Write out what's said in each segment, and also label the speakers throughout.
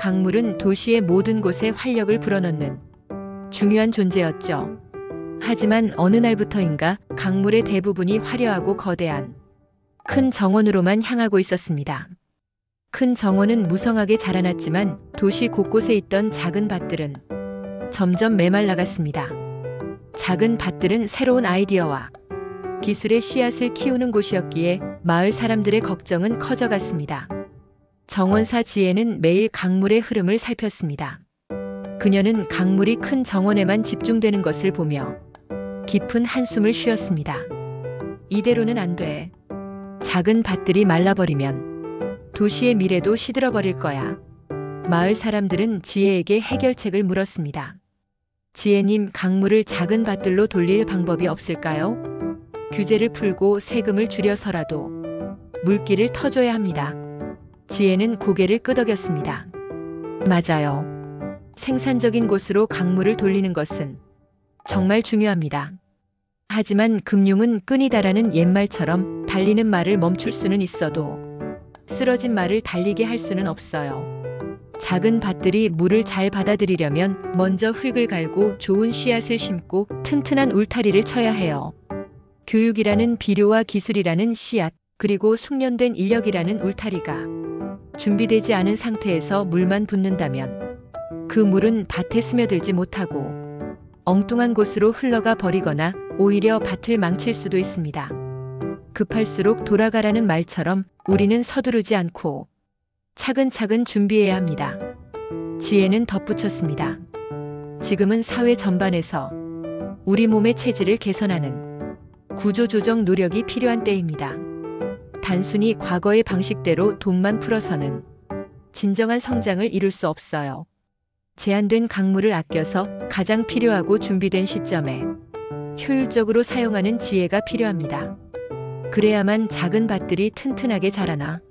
Speaker 1: 강물은 도시의 모든 곳에 활력을 불어넣는 중요한 존재였죠. 하지만 어느 날부터인가 강물의 대부분이 화려하고 거대한 큰 정원으로만 향하고 있었습니다. 큰 정원은 무성하게 자라났지만 도시 곳곳에 있던 작은 밭들은 점점 메말라갔습니다. 작은 밭들은 새로운 아이디어와 기술의 씨앗을 키우는 곳이었기에 마을 사람들의 걱정은 커져갔습니다. 정원사 지혜는 매일 강물의 흐름을 살폈습니다. 그녀는 강물이 큰 정원에만 집중되는 것을 보며 깊은 한숨을 쉬었습니다. 이대로는 안 돼. 작은 밭들이 말라버리면 도시의 미래도 시들어버릴 거야. 마을 사람들은 지혜에게 해결책을 물었습니다. 지혜님, 강물을 작은 밭들로 돌릴 방법이 없을까요? 규제를 풀고 세금을 줄여서라도 물길을 터줘야 합니다. 지혜는 고개를 끄덕였습니다. 맞아요. 생산적인 곳으로 강물을 돌리는 것은 정말 중요합니다. 하지만 금융은 끈이다라는 옛말처럼 달리는 말을 멈출 수는 있어도 쓰러진 말을 달리게 할 수는 없어요. 작은 밭들이 물을 잘 받아들이려면 먼저 흙을 갈고 좋은 씨앗을 심고 튼튼한 울타리를 쳐야 해요. 교육이라는 비료와 기술이라는 씨앗, 그리고 숙련된 인력이라는 울타리가 준비되지 않은 상태에서 물만 붓는다면 그 물은 밭에 스며들지 못하고 엉뚱한 곳으로 흘러가 버리거나 오히려 밭을 망칠 수도 있습니다. 급할수록 돌아가라는 말처럼 우리는 서두르지 않고 차근차근 준비해야 합니다. 지혜는 덧붙였습니다. 지금은 사회 전반에서 우리 몸의 체질을 개선하는 구조조정 노력이 필요한 때입니다. 단순히 과거의 방식대로 돈만 풀어서는 진정한 성장을 이룰 수 없어요. 제한된 강물을 아껴서 가장 필요하고 준비된 시점에 효율적으로 사용하는 지혜가 필요합니다. 그래야만 작은 밭들이 튼튼하게 자라나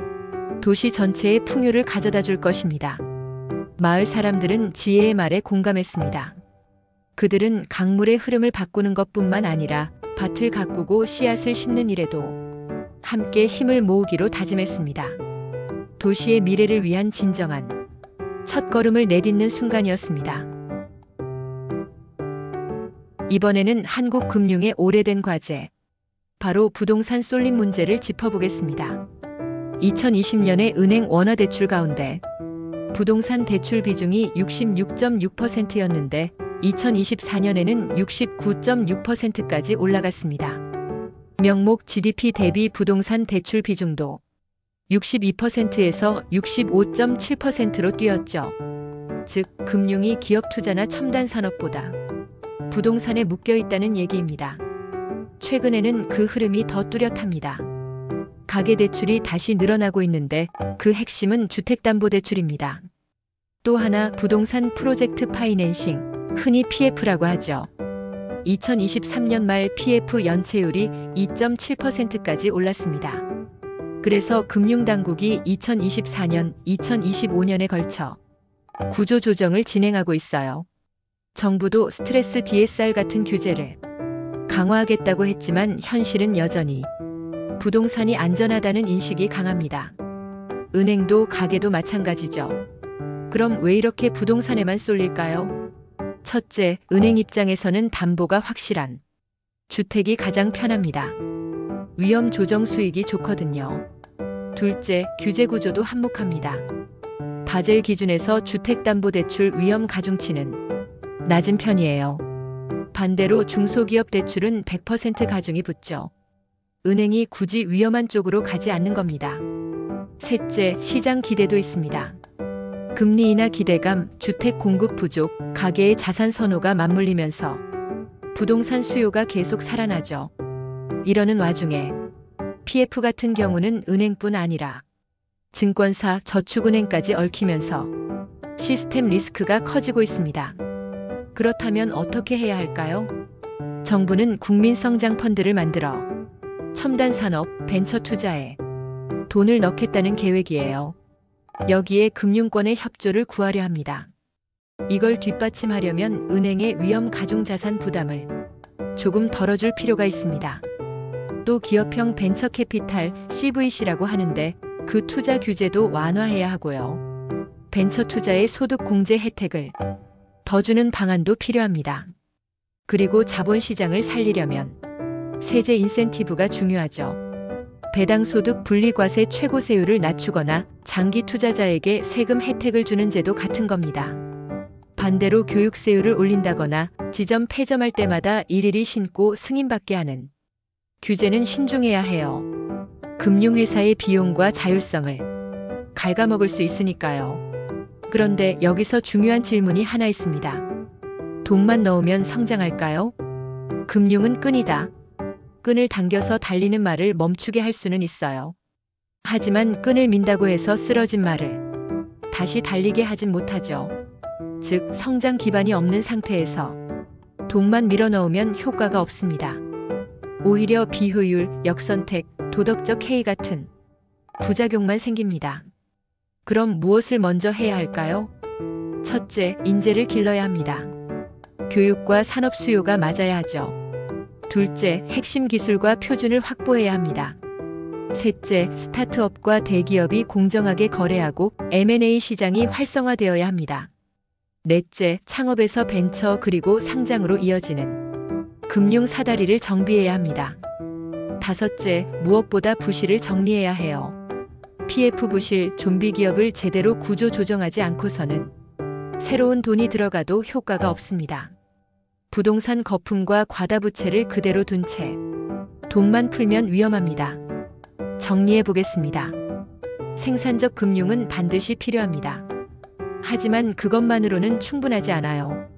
Speaker 1: 도시 전체의 풍요를 가져다 줄 것입니다. 마을 사람들은 지혜의 말에 공감했습니다. 그들은 강물의 흐름을 바꾸는 것뿐만 아니라 밭을 가꾸고 씨앗을 심는 일에도 함께 힘을 모으기로 다짐했습니다. 도시의 미래를 위한 진정한 첫걸음을 내딛는 순간이었습니다. 이번에는 한국 금융의 오래된 과제, 바로 부동산 쏠림 문제를 짚어보겠습니다. 2020년의 은행 원화 대출 가운데 부동산 대출 비중이 66.6%였는데 2024년에는 69.6%까지 올라갔습니다. 명목 GDP 대비 부동산 대출 비중도 62%에서 65.7%로 뛰었죠. 즉, 금융이 기업 투자나 첨단 산업보다 부동산에 묶여 있다는 얘기입니다. 최근에는 그 흐름이 더 뚜렷합니다. 가계대출이 다시 늘어나고 있는데 그 핵심은 주택담보대출입니다. 또 하나 부동산 프로젝트 파이낸싱, 흔히 PF라고 하죠. 2023년 말 PF 연체율이 2.7%까지 올랐습니다. 그래서 금융당국이 2024년, 2025년에 걸쳐 구조조정을 진행하고 있어요. 정부도 스트레스 DSR 같은 규제를 강화하겠다고 했지만 현실은 여전히 부동산이 안전하다는 인식이 강합니다. 은행도 가게도 마찬가지죠. 그럼 왜 이렇게 부동산에만 쏠릴까요? 첫째, 은행 입장에서는 담보가 확실한 주택이 가장 편합니다. 위험 조정 수익이 좋거든요. 둘째, 규제 구조도 한몫합니다. 바젤 기준에서 주택담보대출 위험 가중치는 낮은 편이에요. 반대로 중소기업 대출은 100% 가중이 붙죠. 은행이 굳이 위험한 쪽으로 가지 않는 겁니다. 셋째, 시장 기대도 있습니다. 금리 인하 기대감, 주택 공급 부족, 가계의 자산 선호가 맞물리면서 부동산 수요가 계속 살아나죠. 이러는 와중에 PF 같은 경우는 은행뿐 아니라 증권사, 저축은행까지 얽히면서 시스템 리스크가 커지고 있습니다. 그렇다면 어떻게 해야 할까요? 정부는 국민성장 펀드를 만들어 첨단 산업, 벤처 투자에 돈을 넣겠다는 계획이에요. 여기에 금융권의 협조를 구하려 합니다. 이걸 뒷받침하려면 은행의 위험 가중자산 부담을 조금 덜어줄 필요가 있습니다. 또 기업형 벤처 캐피탈 CVC라고 하는데 그 투자 규제도 완화해야 하고요. 벤처 투자의 소득 공제 혜택을 더 주는 방안도 필요합니다. 그리고 자본시장을 살리려면 세제 인센티브가 중요하죠. 배당 소득 분리과세 최고세율을 낮추거나 장기 투자자에게 세금 혜택을 주는 제도 같은 겁니다. 반대로 교육세율을 올린다거나 지점 폐점할 때마다 일일이 신고 승인받게 하는 규제는 신중해야 해요. 금융회사의 비용과 자율성을 갉아먹을 수 있으니까요. 그런데 여기서 중요한 질문이 하나 있습니다. 돈만 넣으면 성장할까요? 금융은 끈이다. 끈을 당겨서 달리는 말을 멈추게 할 수는 있어요. 하지만 끈을 민다고 해서 쓰러진 말을 다시 달리게 하진 못하죠. 즉, 성장 기반이 없는 상태에서 돈만 밀어넣으면 효과가 없습니다. 오히려 비효율, 역선택, 도덕적 해이 같은 부작용만 생깁니다. 그럼 무엇을 먼저 해야 할까요? 첫째, 인재를 길러야 합니다. 교육과 산업 수요가 맞아야 하죠. 둘째, 핵심 기술과 표준을 확보해야 합니다. 셋째, 스타트업과 대기업이 공정하게 거래하고 M&A 시장이 활성화되어야 합니다. 넷째, 창업에서 벤처 그리고 상장으로 이어지는 금융 사다리를 정비해야 합니다. 다섯째, 무엇보다 부실을 정리해야 해요. PF 부실, 좀비 기업을 제대로 구조 조정하지 않고서는 새로운 돈이 들어가도 효과가 없습니다. 부동산 거품과 과다부채를 그대로 둔 채 돈만 풀면 위험합니다. 정리해 보겠습니다. 생산적 금융은 반드시 필요합니다. 하지만 그것만으로는 충분하지 않아요.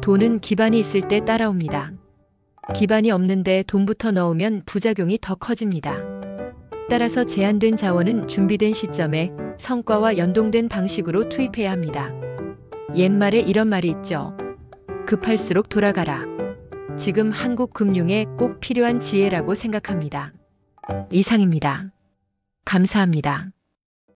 Speaker 1: 돈은 기반이 있을 때 따라옵니다. 기반이 없는데 돈부터 넣으면 부작용이 더 커집니다. 따라서 제한된 자원은 준비된 시점에 성과와 연동된 방식으로 투입해야 합니다. 옛말에 이런 말이 있죠. 급할수록 돌아가라. 지금 한국 금융에 꼭 필요한 지혜라고 생각합니다. 이상입니다. 감사합니다.